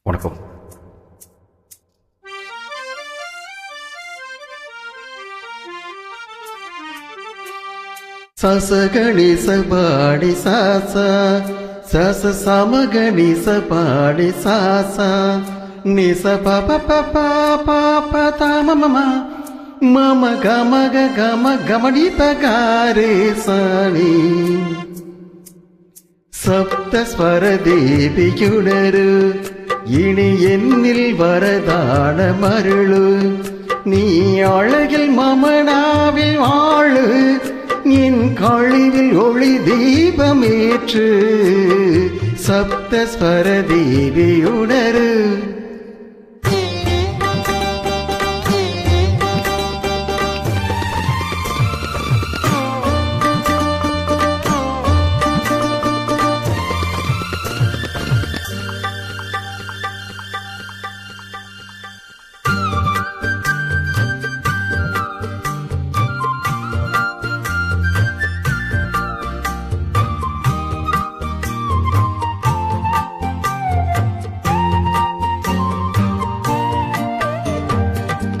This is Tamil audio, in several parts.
வணக்கம். சசகணி சபாடி சாசா சச சமகணி சபாடி சாசா நிச பப பப பப தம மம மம கமக கம கமடி தகாரே சாணி சப்தஸ்வர தேவியுணரு இனி என்னில் வரதான மருளு நீ அழகில் மமனாவில் வாழு என் கழிவில் ஒளி தீபமேற்று சப்தஸ்வர தேவியுணரு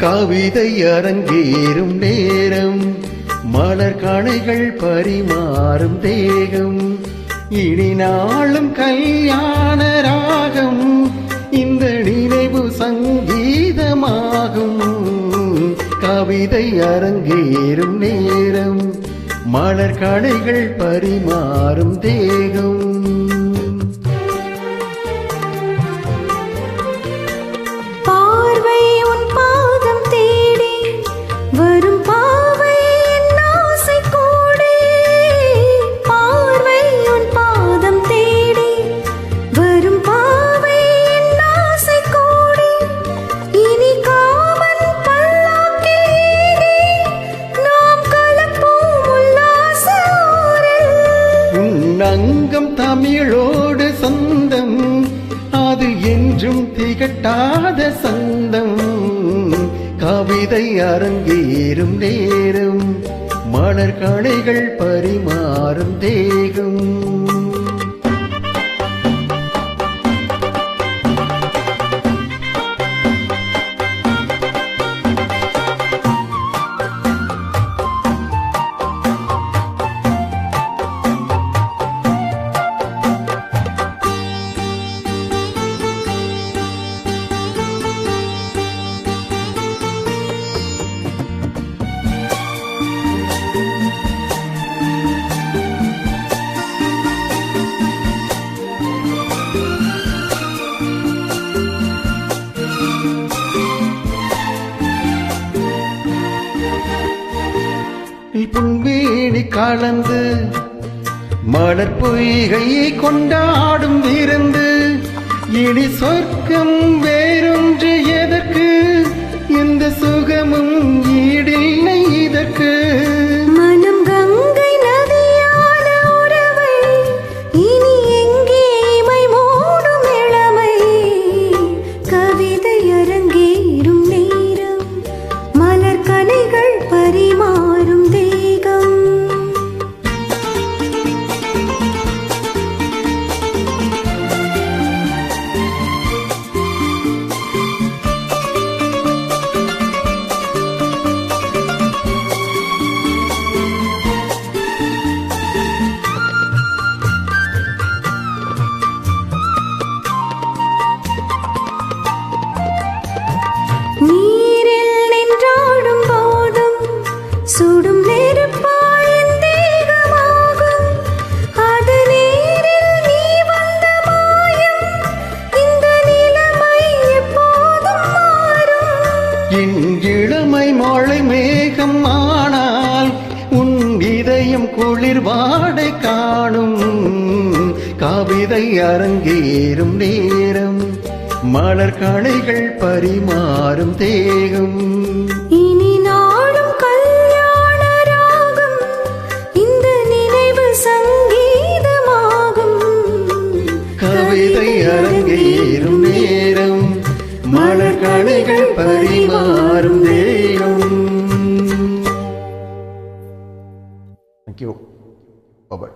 கவிதை அரங்கேறும் நேரம் மலர் கணைகள் பரிமாறும் தேகம் இனி நாளும் கல்யாண ராகம் இந்த நினைவு சங்கீதமாகும். கவிதை அரங்கேறும் நேரம் மலர் கணைகள் பரிமாறும் தேகம் அங்கம் தமிழோடு சொந்தம் அது என்றும் திகட்டாத சொந்தம். கவிதை அரங்கேறும் நேரம் மலர் கணைகள் பரிமாறும் தேகம் புன்வேணி கலந்து மலர் பொய்கையை கொண்டாடும் விருந்து இனி சொர்க்கம் வேறொன்று எதற்கு இந்த சுகமும் ஈடில்லை இதற்கு. மனம் கங்கை நதியான உறவை இனி எங்கே இமை மூடும் இளமை. கவிதை அரங்கேறும் நேரம் மலர் கணைகள் பரிமாறும் தேகம். நீரில் நின்றாடும் போதும் சுடும் நெருப்பாயின் தேகமாகும். அது நீரில் நீ வந்த மாயம் இந்த நிலைமை எப்போதும் மாறும். என் இளமை மழை மேகம் ஆனால் உன் இதயம் குளிர் வாடை காணும். கவிதை அரங்கேறும் நேரம் மலர் கணைகள் பரிமாறும் தேகம் இனி நாளும் கல்யாண ராகம் இந்த நினைவு சங்கீதமாகும். கவிதை அரங்கேறும் நேரம் மலர் கணைகள் பரிமாறும் தேகம். Thank you. Bye-bye.